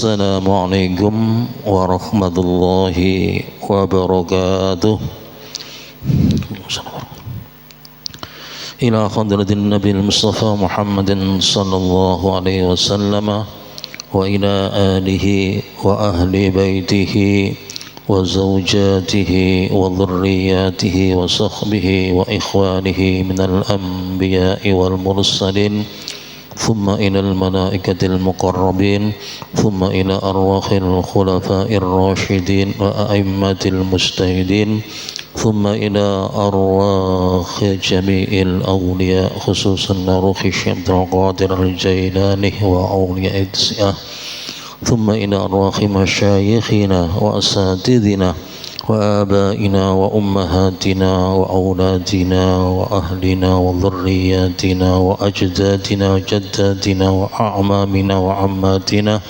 Assalamualaikum warahmatullahi wabarakatuh. Ila hadratin Nabi Mustafa Muhammadin sallallahu alaihi wasallam wa ila alihi wa ahli baitihi wa zawjatihi wa dhurriyyatihi wa sahbihi wa ikhwanihi minal anbiya'i wal mursalin ثم إلى الملائكة المقربين ثم إلى أرواح الخلفاء الراشدين وأئمة المجتهدين ثم إلى أرواح جميع الأولياء خصوصا روح الشيخ عبد القادر الجيلاني وأولياء السئة ثم إلى أرواح مشايخنا وأساتذتنا وآبائنا وأمهاتنا وأولادنا وأهلنا وذرياتنا وأجدادنا وجداتنا وأعمامنا وعماتنا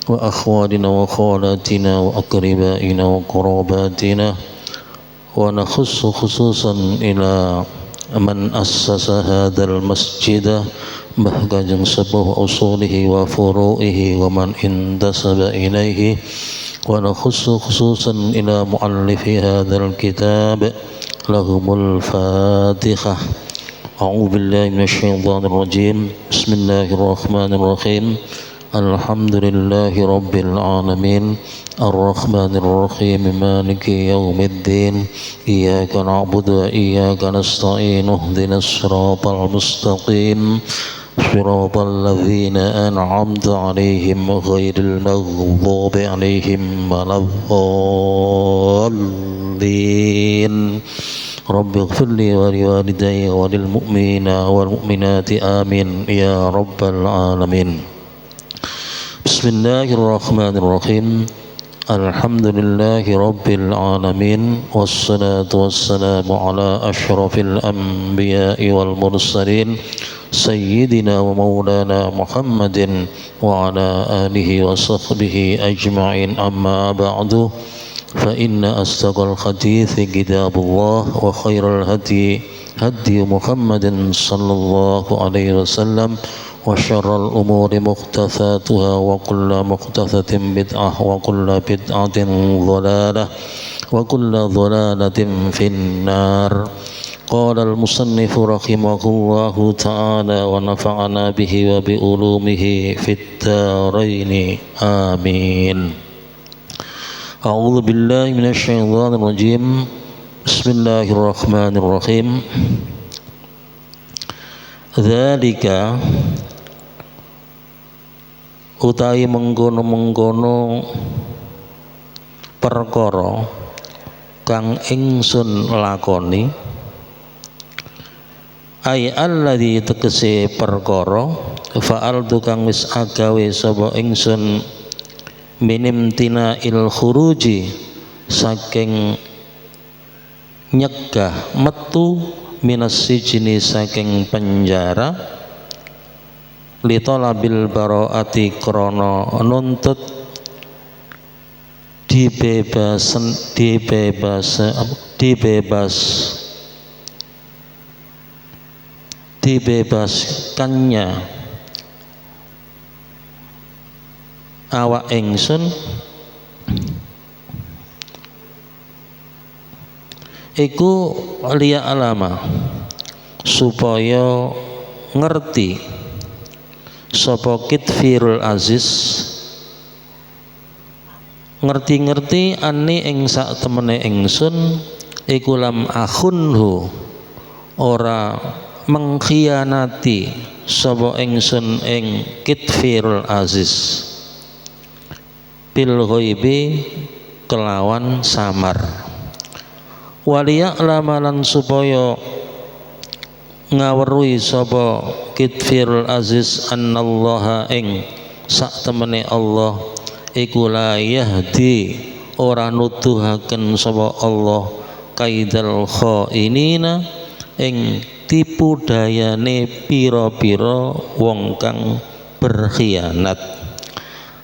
وأخوالنا وخالاتنا وأقربائنا وقراباتنا ونخص خصوصا إلى من أسس هذا المسجد بهجة سبه أصوله وفروعه ومن انتسب إليه ونخص خصوصا إلى مؤلف هذا الكتاب لهم الفاتحة. أعوذ بالله من الشيطان الرجيم. بسم الله الرحمن الرحيم. الحمد لله رب العالمين الرحمن الرحيم مالك يوم الدين إياك نعبد وإياك نستعين اهدنا الصراط المستقيم صراط الذين أنعمت عليهم غير المغضوب عليهم ولا الضالين. رب اغفر لي ولوالدي وللمؤمنين والمؤمنات آمين يا رب العالمين. بسم الله الرحمن الرحيم. الحمد لله رب العالمين والصلاة والسلام على أشرف الأنبياء والمرسلين سيدنا ومولانا محمد وعلى آله وصحبه أجمعين. أما بعد فإن أصدق الحديث كتاب الله وخير الهدي هدي محمد صلى الله عليه وسلم وشر الأمور محدثاتها وكل محدثة بدعة وكل بدعة ضلالة وكل ضلالة في النار. قال المصنف رحمه الله تعالى ونفعنا به وبعلومه في الدارين آمين. أعوذ بالله من الشيطان الرجيم. بسم الله الرحمن الرحيم. Dzalika utawi mengkono-mengkono perkara kang ingsun lakoni ay alladzi tegese perkara fa'altu kang wis agawe sapa ingsun minimtina il khuruji saking nyegah metu minas sijni saking penjara li talabil baraati krana nuntut dibebaskannya awak ingsun iku liya alama supaya ngerti sapa Kitfirul Aziz ngerti-ngerti ani ing sak temene ingsun iku lam akhunhu ora mengkhianati sapa ingsun ing Kitfirul Aziz bil ghaibi kelawan samar waliya lamalan supaya ngaweruhi sapa Kitfirul Aziz annallaha ing sak temene Allah iku la yahdi ora nuduhaken sapa Allah kaidal khainina ing tipu dayane pira-pira wong kang berkhianat.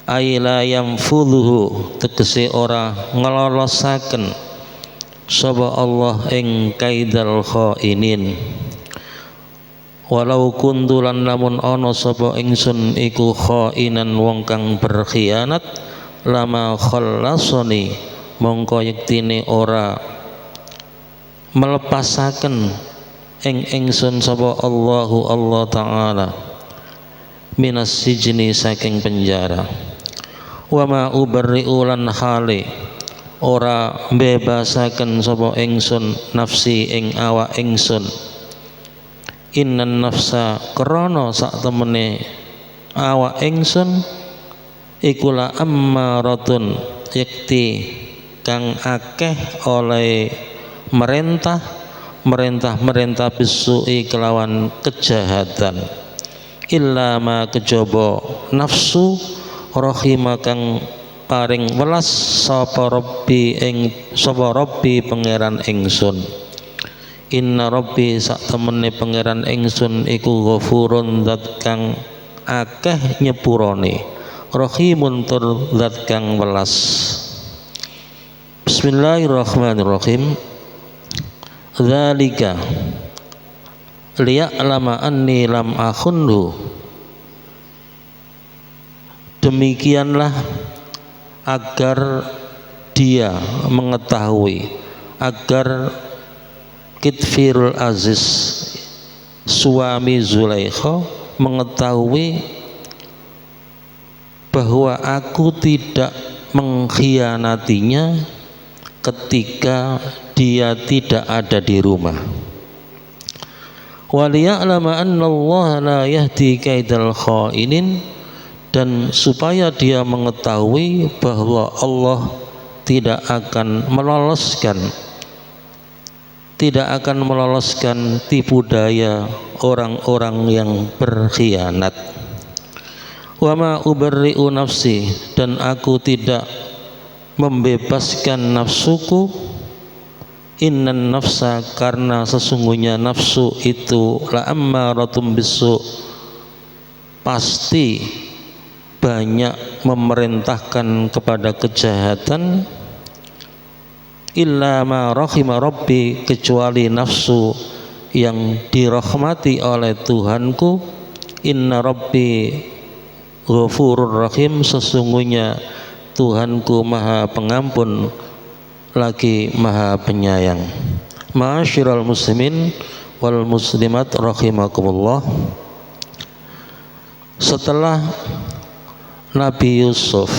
Aila yamfudhu tegese ora ngelolosaken sapa Allah ing kaidal khainin walau kuntu lan lamun ana sapa ingsun iku khainan wong kang berkhianat lama khallasani mongko yektine ora melepasaken ing ingsun sapa Allahu Allah taala minas sijni saking penjara wa ma ubarri'u lan hale ora bebasaken sapa ingsun nafsi ing awak ingsun innan nafsa krana sak temene awak ingsun iku la ammaratun yakti kang akeh oleh merintah bisu'i kelawan kejahatan illa ma kejaba nafsu rahima kang paring welas sapa Rabbi pangeran ingsun inna Rabbi sak temene pangeran ingsun iku ghafurun zat kang akeh nyepurane rahimun tur zat kang welas. Bismillahirrahmanirrahim. Dzalika liya'lama anni lam akhunhu, demikianlah agar dia mengetahui, agar Kitfirul Aziz suami Zulaikha mengetahui bahwa aku tidak mengkhianatinya ketika dia tidak ada di rumah. Waliya'lama annallaha la yahdi kaidal khainin, dan supaya dia mengetahui bahwa Allah tidak akan meloloskan tipu daya orang-orang yang berkhianat. Wa ma ubarri'u nafsi, dan aku tidak membebaskan nafsuku. Innan nafsa, karena sesungguhnya nafsu itu la ammaratum bisu, pasti banyak memerintahkan kepada kejahatan. Illa ma rahima Rabbi, kecuali nafsu yang dirahmati oleh Tuhanku. Inna Rabbi Ghafurur Rahim, sesungguhnya Tuhanku Maha Pengampun lagi Maha Penyayang. Ma'asyiral muslimin wal muslimat rahimakumullah. Setelah Nabi Yusuf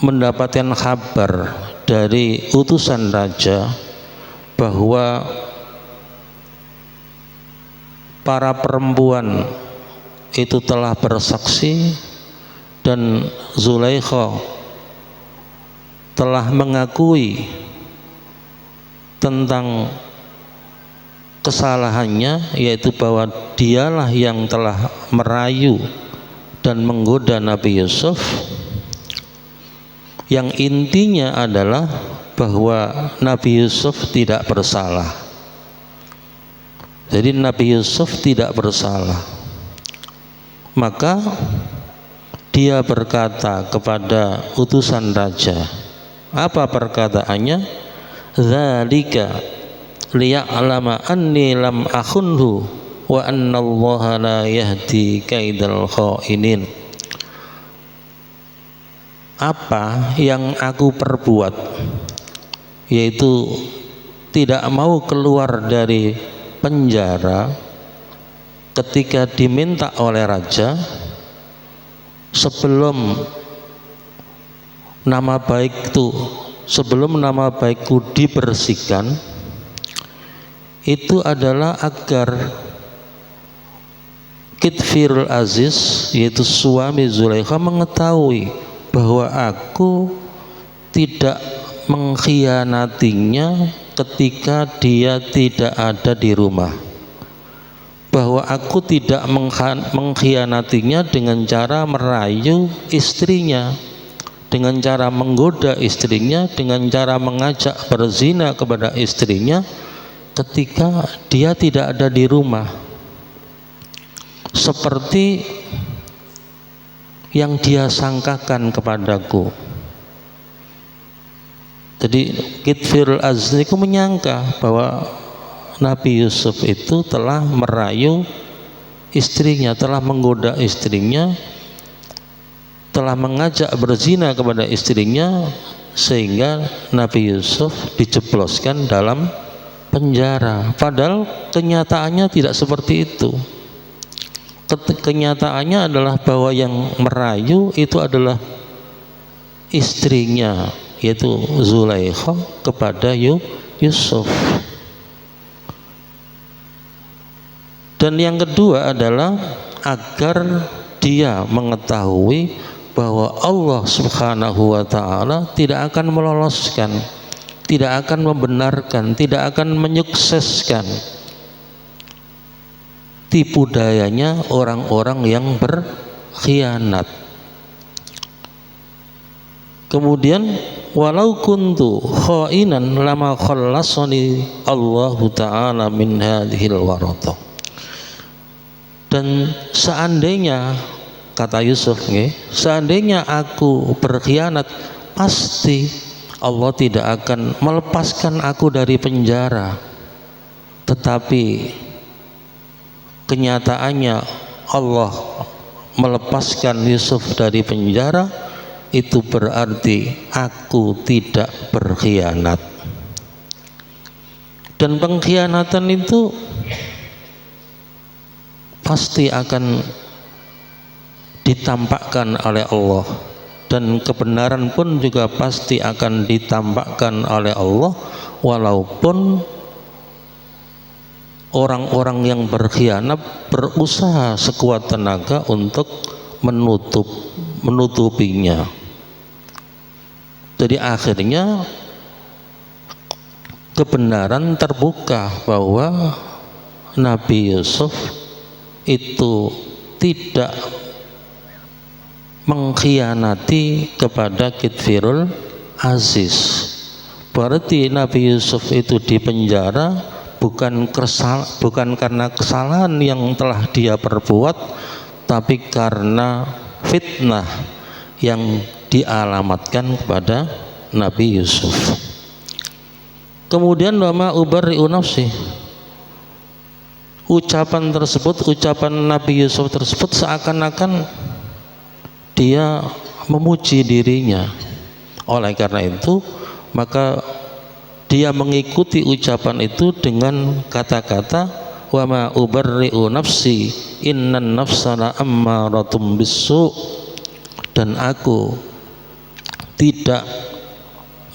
mendapatkan kabar dari utusan raja bahwa para perempuan itu telah bersaksi dan Zulaikha telah mengakui tentang kesalahannya, yaitu bahwa dialah yang telah merayu dan menggoda Nabi Yusuf, yang intinya adalah bahwa Nabi Yusuf tidak bersalah. Jadi Nabi Yusuf tidak bersalah. Maka dia berkata kepada utusan raja, apa perkataannya? Dzalika liya'lama anni lam akhunhu wa annallaha la yahdi kaidal khainin. Apa yang aku perbuat, yaitu tidak mau keluar dari penjara ketika diminta oleh raja, sebelum nama baikku dibersihkan, itu adalah agar Kitfirul Aziz, yaitu suami Zulaikha, mengetahui bahwa aku tidak mengkhianatinya ketika dia tidak ada di rumah, bahwa aku tidak mengkhianatinya dengan cara merayu istrinya, dengan cara menggoda istrinya, dengan cara mengajak berzina kepada istrinya ketika dia tidak ada di rumah, seperti yang dia sangkakan kepadaku. Jadi Kitfirul Aziz itu menyangka bahwa Nabi Yusuf itu telah merayu istrinya, telah menggoda istrinya, telah mengajak berzina kepada istrinya, sehingga Nabi Yusuf dijebloskan dalam penjara. Padahal kenyataannya tidak seperti itu. Kenyataannya adalah bahwa yang merayu itu adalah istrinya, yaitu Zulaikha, kepada Yusuf. Dan yang kedua adalah agar dia mengetahui bahwa Allah Subhanahu wa ta'ala tidak akan meloloskan, tidak akan membenarkan, tidak akan menyukseskan tipu dayanya orang-orang yang berkhianat. Kemudian walau kuntu khainan lama khallasani Allahu ta'ala min hadhil waratah. Dan seandainya, kata Yusuf, seandainya aku berkhianat, pasti Allah tidak akan melepaskan aku dari penjara. Tetapi kenyataannya Allah melepaskan Yusuf dari penjara, itu berarti aku tidak berkhianat. Dan pengkhianatan itu pasti akan ditampakkan oleh Allah, dan kebenaran pun juga pasti akan ditampakkan oleh Allah, walaupun orang-orang yang berkhianat berusaha sekuat tenaga untuk menutupinya. Jadi akhirnya kebenaran terbuka bahwa Nabi Yusuf itu tidak mengkhianati kepada Kitfirul Aziz. Berarti Nabi Yusuf itu di penjara bukan karena kesalahan yang telah dia perbuat, tapi karena fitnah yang dialamatkan kepada Nabi Yusuf. Kemudian wama ubarri'u nafsi, ucapan tersebut, ucapan Nabi Yusuf tersebut seakan-akan dia memuji dirinya. Oleh karena itu, maka dia mengikuti ucapan itu dengan kata-kata wa ma ubarri'u nafsi innan nafsa la'ammaratum bisu', dan aku tidak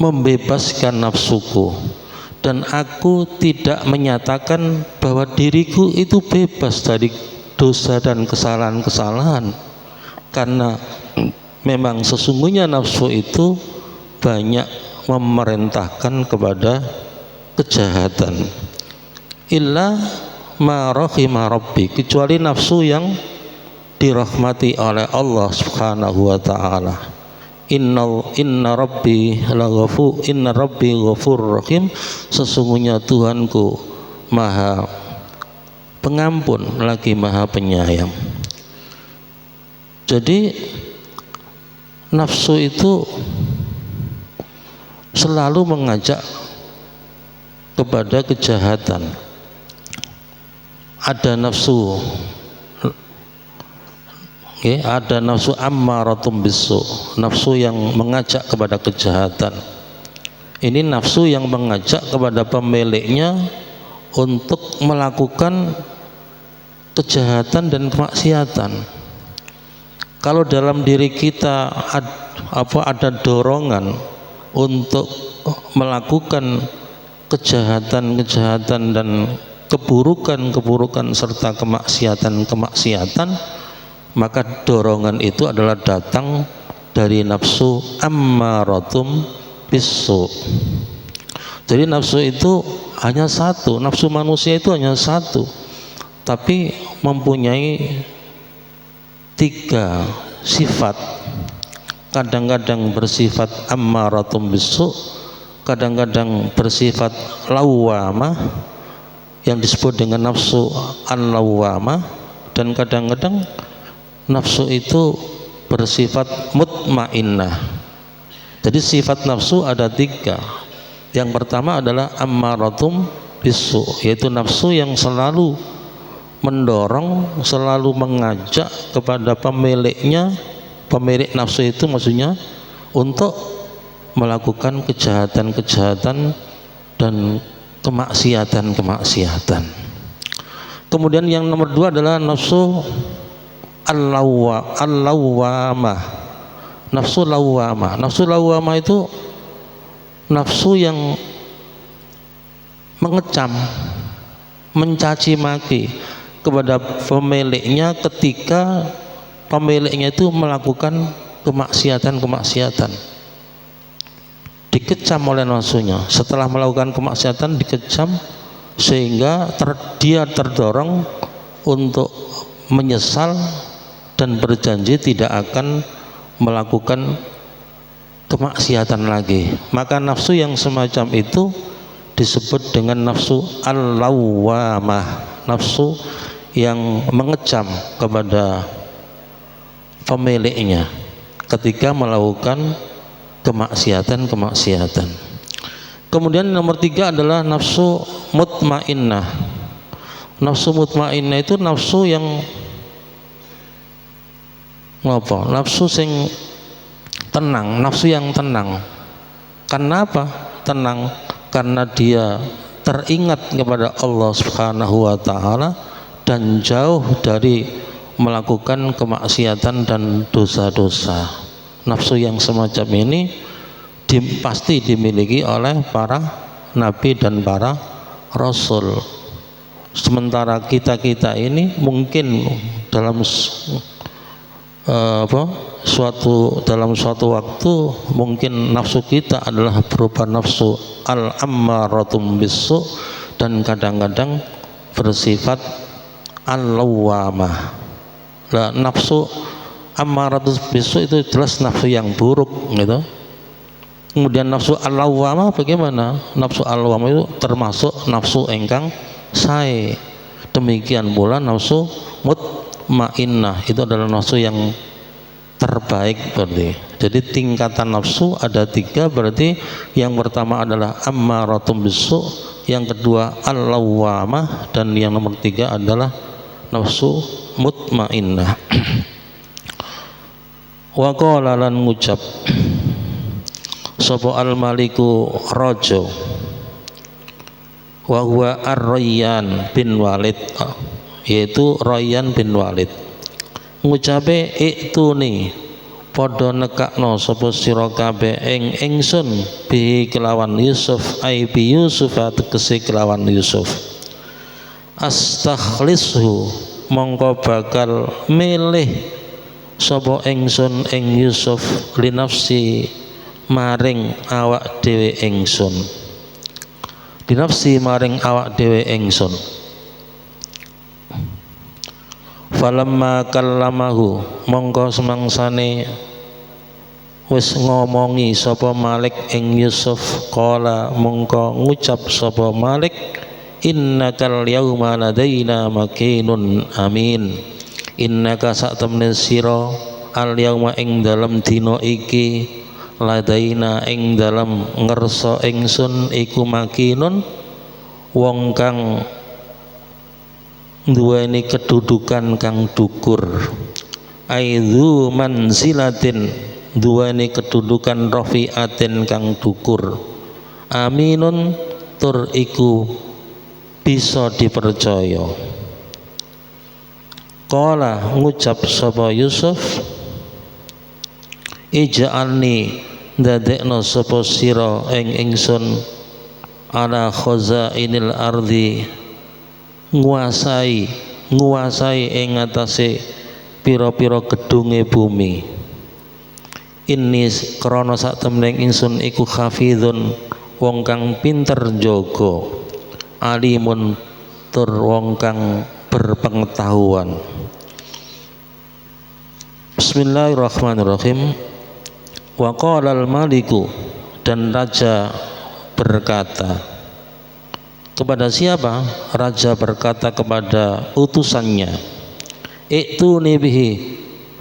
membebaskan nafsuku, dan aku tidak menyatakan bahwa diriku itu bebas dari dosa dan kesalahan-kesalahan, karena memang sesungguhnya nafsu itu banyak memerintahkan kepada kejahatan. Illa ma rahima rabbi, kecuali nafsu yang dirahmati oleh Allah Subhanahu wa ta'ala. Inna rabbi ghafur rahim, sesungguhnya Tuhanku maha pengampun lagi maha penyayang. Jadi nafsu itu selalu mengajak kepada kejahatan. Ada nafsu ada nafsu ammaratum bisu, nafsu yang mengajak kepada kejahatan. Ini nafsu yang mengajak kepada pemiliknya untuk melakukan kejahatan dan kemaksiatan. Kalau dalam diri kita ada dorongan untuk melakukan kejahatan-kejahatan dan keburukan-keburukan serta kemaksiatan-kemaksiatan, maka dorongan itu adalah datang dari nafsu ammaratum bisu. Jadi nafsu itu hanya satu, nafsu manusia itu hanya satu, tapi mempunyai 3 sifat. Kadang-kadang bersifat ammaratum bisu, kadang-kadang bersifat lawwamah yang disebut dengan nafsu an-lawwamah, dan kadang-kadang nafsu itu bersifat mutmainnah. Jadi sifat nafsu ada 3. Yang pertama adalah ammaratum bisu, yaitu nafsu yang selalu mendorong, selalu mengajak kepada pemiliknya, pemilik nafsu itu maksudnya, untuk melakukan kejahatan-kejahatan dan kemaksiatan-kemaksiatan. Kemudian yang nomor 2 adalah nafsu al-lawwamah. Nafsu lawwamah. Nafsu lawwamah itu nafsu yang mengecam, mencaci maki kepada pemiliknya ketika pemiliknya itu melakukan kemaksiatan-kemaksiatan. Dikecam oleh nafsunya, setelah melakukan kemaksiatan dikecam sehingga dia terdorong untuk menyesal dan berjanji tidak akan melakukan kemaksiatan lagi. Maka nafsu yang semacam itu disebut dengan nafsu al-lawwamah, nafsu yang mengecam kepada pemiliknya ketika melakukan kemaksiatan-kemaksiatan. Kemudian nomor 3 adalah nafsu mutmainnah. Nafsu mutmainnah itu nafsu yang apa? Nafsu sing tenang, nafsu yang tenang. Karena apa? Tenang karena dia teringat kepada Allah Subhanahu wa taala dan jauh dari melakukan kemaksiatan dan dosa-dosa. Nafsu yang semacam ini pasti dimiliki oleh para nabi dan para rasul. Sementara kita ini mungkin dalam dalam suatu waktu mungkin nafsu kita adalah berupa nafsu al-ammaratum bisu dan kadang-kadang bersifat al-lawwamah. Nah, nafsu ammaratum bisu itu jelas nafsu yang buruk gitu. Kemudian nafsu al-lawwamah bagaimana? Nafsu al-lawwamah itu termasuk nafsu engkang sae. Demikian pula nafsu mutmainnah itu adalah nafsu yang terbaik berarti. Jadi tingkatan nafsu ada 3 berarti. Yang pertama adalah ammaratum bisu, yang kedua al-lawwamah, dan yang nomor 3 adalah nafsu mutmainnah. Wa qala lan ngucap sapa al-maliku raja wa huwa ar-Rayyan bin Walid, yaitu Rayyan bin Walid, ngucape iktuni padha nekakno sapa sira kabeh ing ingsun bi kelawan Yusuf, ai bi Yusuf tegese kelawan Yusuf, astakhlishu mongko bakal milih sapa ingsun ing Yusuf li nafsi maring awak dhewe ingsun, li nafsi maring awak dhewe ingsun. Falamma kallamahu mongko semangsane wis ngomongi sapa Malik ing Yusuf, qala mongko ngucap sapa Malik, innakal yauma ladaina makinun amin. Innaka sak temne sira al yauma ing dalem dina iki ladaina ing dalem ngersa ingsun iku makinun wong kang duweni kedudukan kang dukur, aidzu manzilatin duweni kedudukan rafiatin kang dukur, aminun tur iku bisa dipercaya. Qala ngucap sapa Yusuf, ij'alni dadekno sapa sira ing ingsun ala khazainil ardi, nguasai ing atase pira-pira gedunge bumi. Inni krana sak temene ingsun iku hafizun wong kang pinter njaga, alimun tur wong kang berpengetahuan. Bismillahirrahmanirrahim. Wa qala al-maliku, dan raja berkata kepada siapa? Raja berkata kepada utusannya, iktuni bihi,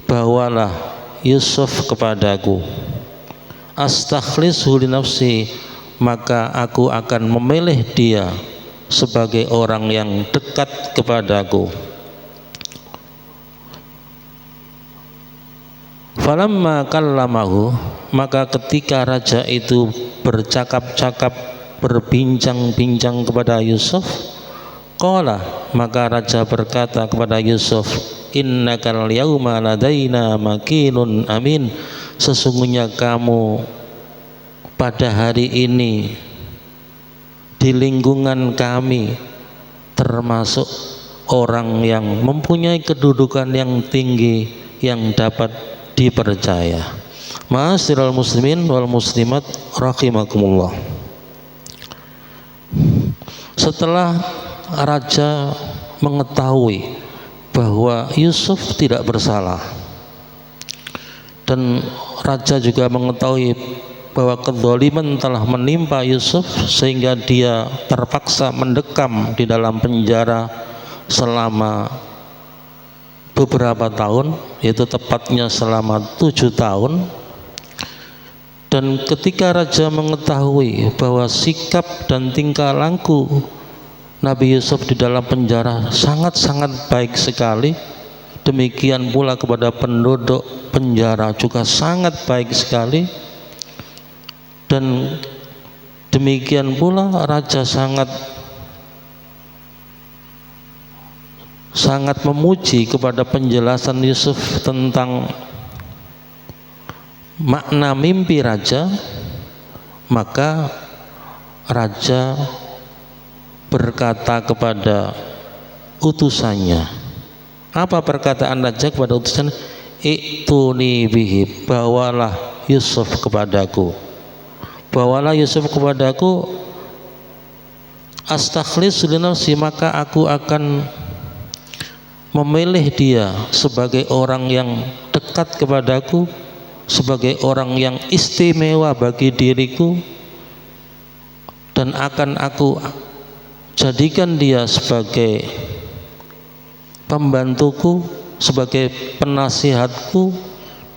bawalah Yusuf kepadaku, astakhlishu li nafsi, maka aku akan memilih dia sebagai orang yang dekat kepadaku. Falamma kallamahu, maka ketika raja itu bercakap-cakap, berbincang-bincang kepada Yusuf, qala, maka raja berkata kepada Yusuf, innakal yauma ladaina makinun amin, sesungguhnya kamu pada hari ini di lingkungan kami termasuk orang yang mempunyai kedudukan yang tinggi yang dapat dipercaya. Ma'asyiral muslimin wal muslimat rahimakumullah. Setelah raja mengetahui bahwa Yusuf tidak bersalah, dan raja juga mengetahui bahwa kezaliman telah menimpa Yusuf sehingga dia terpaksa mendekam di dalam penjara selama beberapa tahun, yaitu tepatnya selama 7 tahun. Dan ketika raja mengetahui bahwa sikap dan tingkah laku Nabi Yusuf di dalam penjara sangat-sangat baik sekali, demikian pula kepada penduduk penjara juga sangat baik sekali, dan demikian pula raja sangat memuji kepada penjelasan Yusuf tentang makna mimpi raja, maka raja berkata kepada utusannya. Apa perkataan raja kepada utusannya? Iktuni bihi, bawalah Yusuf kepadaku, bawalah Yusuf kepadaku, astakhlis li nafsi, maka aku akan memilih dia sebagai orang yang dekat kepadaku, sebagai orang yang istimewa bagi diriku, dan akan aku jadikan dia sebagai pembantuku, sebagai penasihatku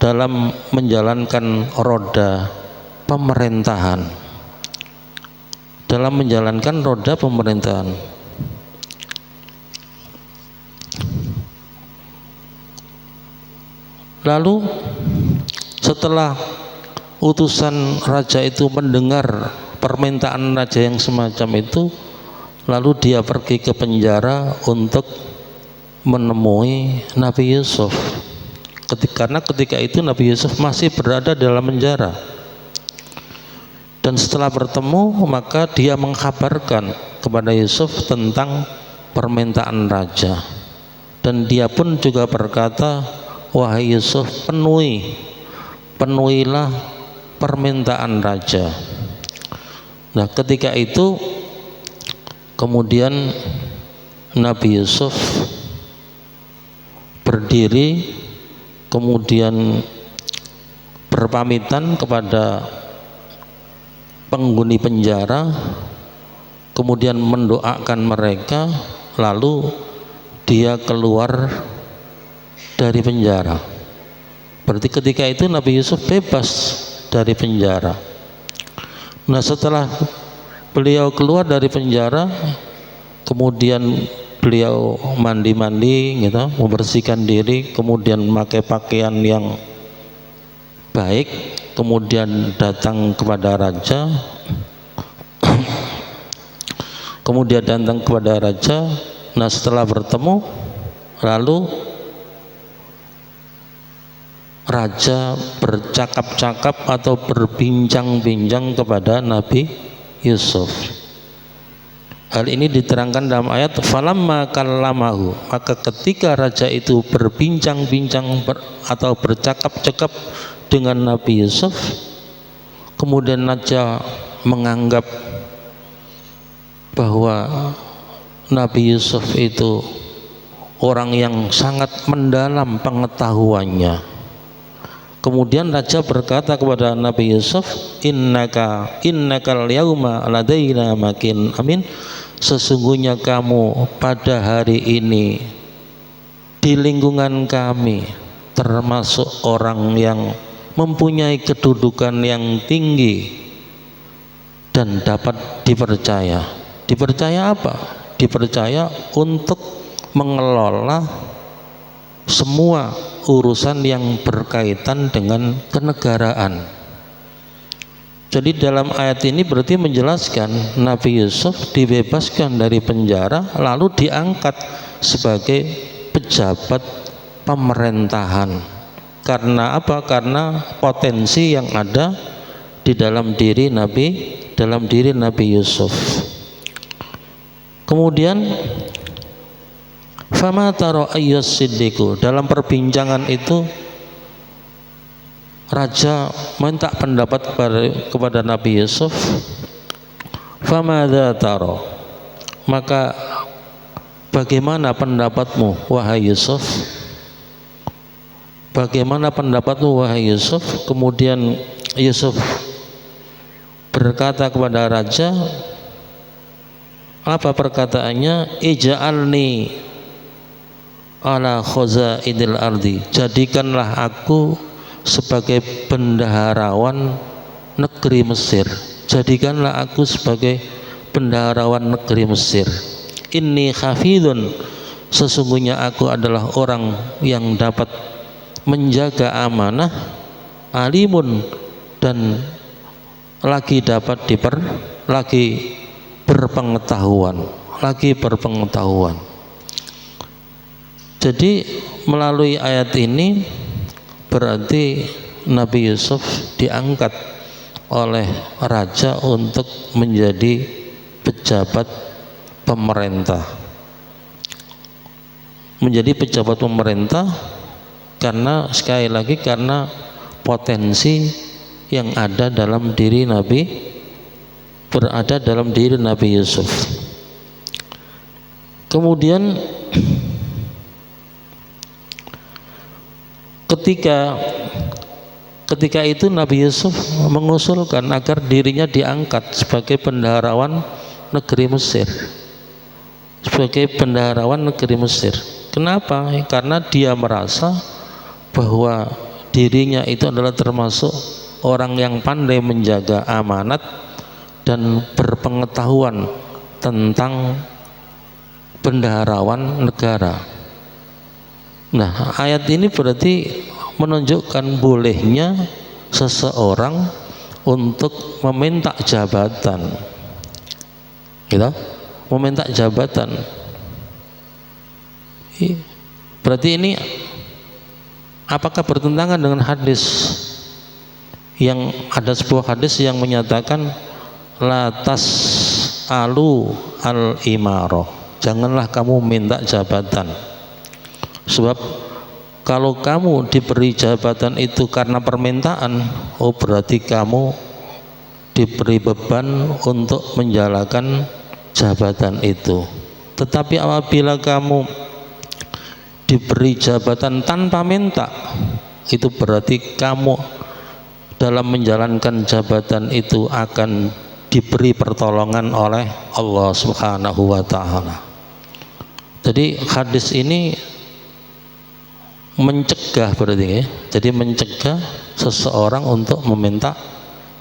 dalam menjalankan roda pemerintahan, dalam menjalankan roda pemerintahan. Lalu setelah utusan raja itu mendengar permintaan raja yang semacam itu, lalu dia pergi ke penjara untuk menemui Nabi Yusuf. Karena ketika itu Nabi Yusuf masih berada dalam penjara. Dan setelah bertemu, maka dia mengkabarkan kepada Yusuf tentang permintaan raja. Dan dia pun juga berkata, wahai Yusuf, penuhilah permintaan raja. Nah, ketika itu kemudian Nabi Yusuf berdiri, kemudian berpamitan kepada penghuni penjara, kemudian mendoakan mereka, lalu dia keluar dari penjara. Berarti ketika itu Nabi Yusuf bebas dari penjara. Nah, setelah beliau keluar dari penjara, kemudian beliau mandi-mandi gitu, membersihkan diri, kemudian memakai pakaian yang baik, kemudian datang kepada raja. Kemudian datang kepada raja. Nah, setelah bertemu, lalu raja bercakap-cakap atau berbincang-bincang kepada Nabi Yusuf. Hal ini diterangkan dalam ayat falamma kallamahu, maka ketika raja itu berbincang-bincang atau bercakap-cakap dengan Nabi Yusuf, kemudian raja menganggap bahwa Nabi Yusuf itu orang yang sangat mendalam pengetahuannya. Kemudian raja berkata kepada Nabi Yusuf, innakal yauma ladaina makin amin, sesungguhnya kamu pada hari ini di lingkungan kami termasuk orang yang mempunyai kedudukan yang tinggi dan dapat dipercaya. Dipercaya apa? Dipercaya untuk mengelola semua urusan yang berkaitan dengan kenegaraan. Jadi dalam ayat ini berarti menjelaskan Nabi Yusuf dibebaskan dari penjara lalu diangkat sebagai pejabat pemerintahan. Karena apa? Karena potensi yang ada di dalam diri Nabi Yusuf. Kemudian fama taro ayyus siddiqu, dalam perbincangan itu raja minta pendapat kepada Nabi Yusuf. Famadza taro, maka bagaimana pendapatmu wahai Yusuf? Bagaimana pendapatmu wahai Yusuf? Kemudian Yusuf berkata kepada raja, apa perkataannya? Ij'alni ala khazainil ardi, jadikanlah aku sebagai bendaharawan negeri Mesir. Jadikanlah aku sebagai bendaharawan negeri Mesir. Inni hafidun, sesungguhnya aku adalah orang yang dapat menjaga amanah, alimun, dan lagi berpengetahuan. Jadi melalui ayat ini berarti Nabi Yusuf diangkat oleh raja untuk menjadi pejabat pemerintah. Menjadi pejabat pemerintah karena sekali lagi karena potensi yang ada dalam diri berada dalam diri Nabi Yusuf. Kemudian ketika itu Nabi Yusuf mengusulkan agar dirinya diangkat sebagai bendaharawan negeri Mesir. Sebagai bendaharawan negeri Mesir. Kenapa? Karena dia merasa bahwa dirinya itu adalah termasuk orang yang pandai menjaga amanat dan berpengetahuan tentang bendaharawan negara. Nah, ayat ini berarti menunjukkan bolehnya seseorang untuk meminta jabatan, gitu? Meminta jabatan. Berarti ini apakah bertentangan dengan hadis yang ada sebuah hadis yang menyatakan la tas'alu al-imarah, janganlah kamu minta jabatan. Sebab kalau kamu diberi jabatan itu karena permintaan, oh berarti kamu diberi beban untuk menjalankan jabatan itu. Tetapi apabila kamu diberi jabatan tanpa minta, itu berarti kamu dalam menjalankan jabatan itu akan diberi pertolongan oleh Allah Subhanahu wa ta'ala. Jadi hadis ini mencegah berarti ya. Jadi mencegah seseorang untuk meminta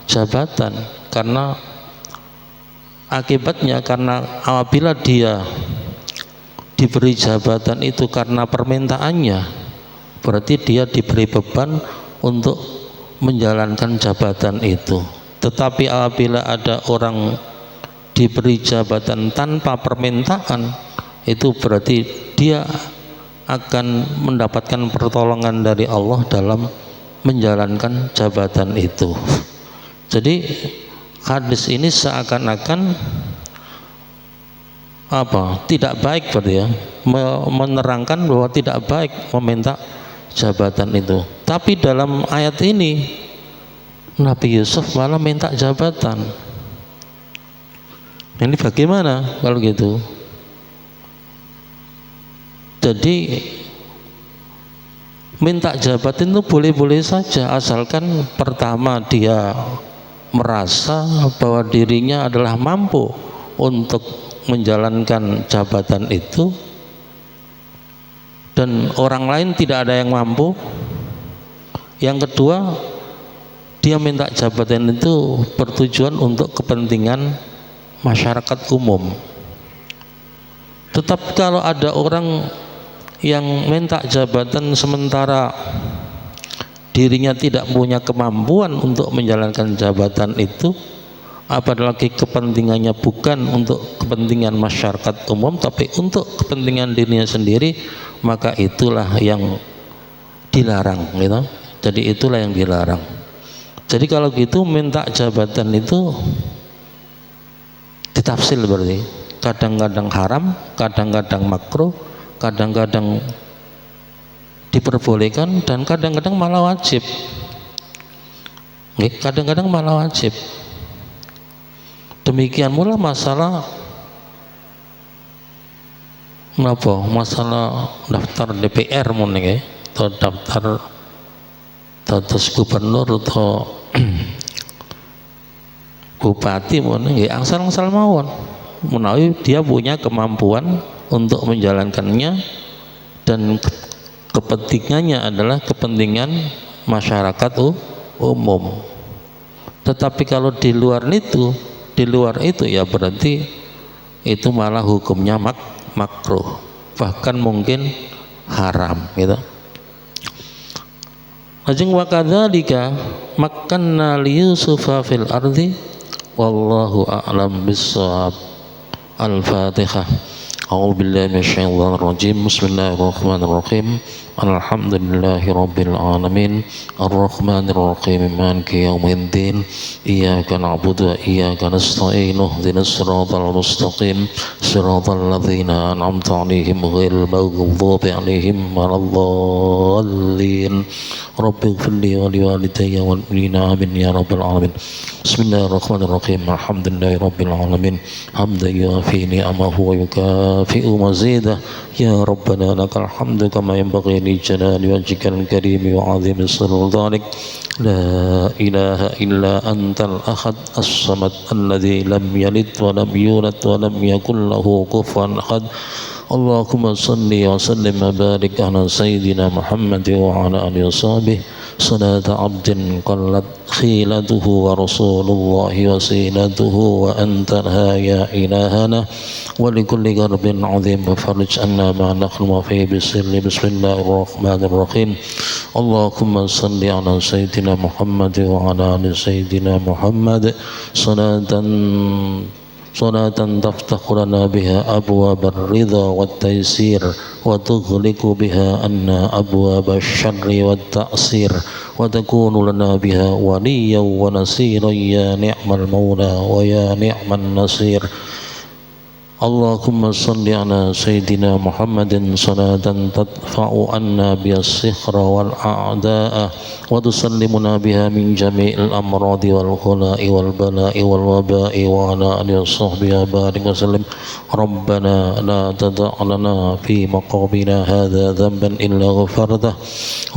jabatan karena akibatnya, karena apabila dia diberi jabatan itu karena permintaannya, berarti dia diberi beban untuk menjalankan jabatan itu. Tetapi apabila ada orang diberi jabatan tanpa permintaan, itu berarti dia akan mendapatkan pertolongan dari Allah dalam menjalankan jabatan itu. Jadi hadis ini seakan-akan tidak baik berarti ya, menerangkan bahwa tidak baik meminta jabatan itu. Tapi dalam ayat ini Nabi Yusuf malah minta jabatan. Ini bagaimana kalau gitu? Jadi minta jabatan itu boleh-boleh saja, asalkan pertama dia merasa bahwa dirinya adalah mampu untuk menjalankan jabatan itu dan orang lain tidak ada yang mampu. Yang kedua, dia minta jabatan itu bertujuan untuk kepentingan masyarakat umum. Tetap kalau ada orang yang minta jabatan sementara dirinya tidak punya kemampuan untuk menjalankan jabatan itu, apalagi kepentingannya bukan untuk kepentingan masyarakat umum tapi untuk kepentingan dirinya sendiri, maka itulah yang dilarang gitu. Jadi itulah yang dilarang. Jadi kalau gitu minta jabatan itu ditafsir berarti kadang-kadang haram, kadang-kadang makruh, kadang-kadang diperbolehkan, dan kadang-kadang malah wajib. Kadang-kadang malah wajib. Demikian pula masalah masalah daftar DPR mungkin atau daftar dados gubernur atau bupati mungkin angsal-angsal mawon menawi dia punya kemampuan untuk menjalankannya dan kepentingannya adalah kepentingan masyarakat umum. Tetapi kalau di luar itu ya berarti itu malah hukumnya makruh, bahkan mungkin haram gitu. Ajeng wa kadzalika makkanna li Yusufa fil ardi wallahu a'lam bissawab. Al-Fatihah. A'udzu billahi minasyaitonir rajim. Bismillahirrahmanirrahim. Alhamdulillahi rabbil alamin. Arrahmanir rahim. Maliki yaumiddin. Iyyaka na'budu wa iyyaka nasta'in. Ihdinas siratal mustaqim. Siratal ladzina an'amta 'alaihim ghairil maghdubi 'alaihim waladdallin. Rabbighfirli wa liwalidayya wal mu'minina amin ya rabbal alamin. Bismillahirrahmanirrahim. Alhamdulillahi rabbil alamin. Hamdan yuafi ni'amahu wa yukafi'u mazidah. Ya Rabbana lakal hamdu kama yanbaghi li jalali wajhikal karim wa 'azimi sultanik. La ilaha illa antal ahad as-samad alladzi lam yalid wa lam yulad wa lam yakul lahu kufuwan ahad. Allahumma salli wa sallim wa barik ala sayyidina Muhammad wa ala alihi wa sahbihi salata abdin qallat khilatuhu wa rasulullahi wasilatuhu wa antarha ya ilahana wa likulli garbin azim wa farij anna ma nakhlu fi bisirri. Bismillahirrahmanirrahim. Allahumma salli ala sayyidina Muhammad wa ala ali sayyidina Muhammad صلاة تفتح لنا بها أبواب الرضا والتيسير وتغلق بها عنا أبواب الشر والتأثير وتكون لنا بها وليا ونصيرا يا نعم المولى ويا نعم النصير. اللهم صل على سيدنا محمد صلاة تدفع عنا بها السحر والأعداء وتسلمنا بها من جميع الأمراض والغلاء والبلاء والوباء وعلى آله وصحبه بارك وسلم. ربنا لا تدع لنا في مقامنا هذا ذنبا إلا غفرته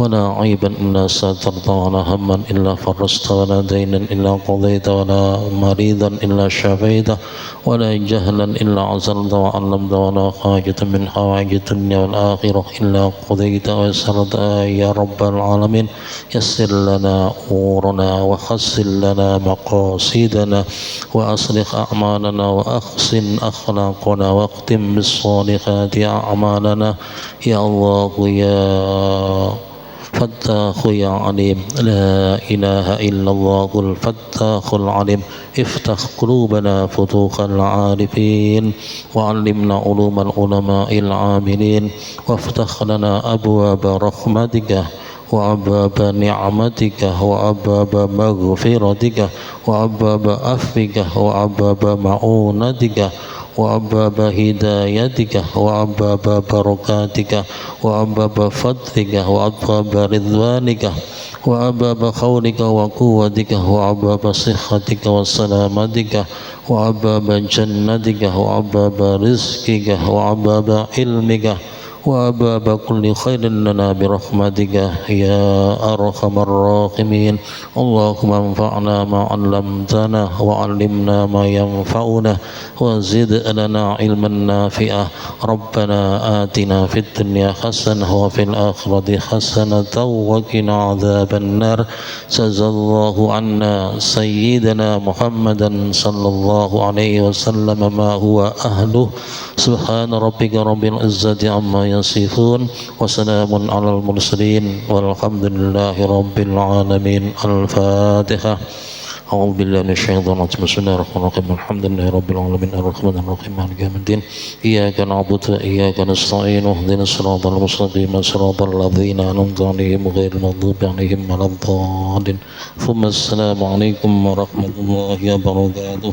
ولا عيبا إلا سترته ولا هما إلا فرجته ولا دينا إلا قضيته ولا مريضا إلا شفيته ولا جهلا إلا عزلته وعلمته ولا حاجة من حوائج الدنيا والآخرة إلا قضيته ويسرتها يا رب العالمين. يسر لنا أمورنا وحسن لنا مقاصدنا وأصلح أعمالنا وأحسن أخلاقنا واختم بالصالحات أعمالنا يا الله يا فتاح يا عليم. لا إله إلا الله الفتاح العليم. افتح قلوبنا فتوح العارفين وعلمنا علوم العلماء العاملين وافتح لنا أبواب رحمتك وأبواب نعمتك وأبواب مغفرتك وأبواب عفوك وأبواب معونتك وأبواب هدايتك وأبواب بركاتك وأبواب فضلك وأبواب رضوانك وأبواب حولك وقوتك وأبواب صحتك وسلامتك وأبواب جنتك وأبواب رزقك وأبواب علمك وأبواب كل خير لنا برحمتك يا أرحم الراحمين. اللهم انفعنا ما علمتنا وعلمنا ما ينفعنا وزد لنا علما نافعا. ربنا آتنا في الدنيا حسنة وفي الآخرة حسنة وقنا عذاب النار. جزا الله عنا سيدنا محمدا صلى الله عليه وسلم ما هو أهله. سبحان ربك رب العزة عما يصفون وسلام على المرسلين والحمد لله رب العالمين. الفاتحة. أعوذ بالله من الشيطان الرجيم. بسم الله الرحمن الرحيم. الحمد لله رب العالمين الرحمن الرحيم مالك يوم الدين. إياك نعبد وإياك نستعين اهدنا الصراط المستقيم صراط الذين أنعمت عليهم غير المغضوب عليهم ولا الضالين. ثم السلام عليكم ورحمة الله وبركاته.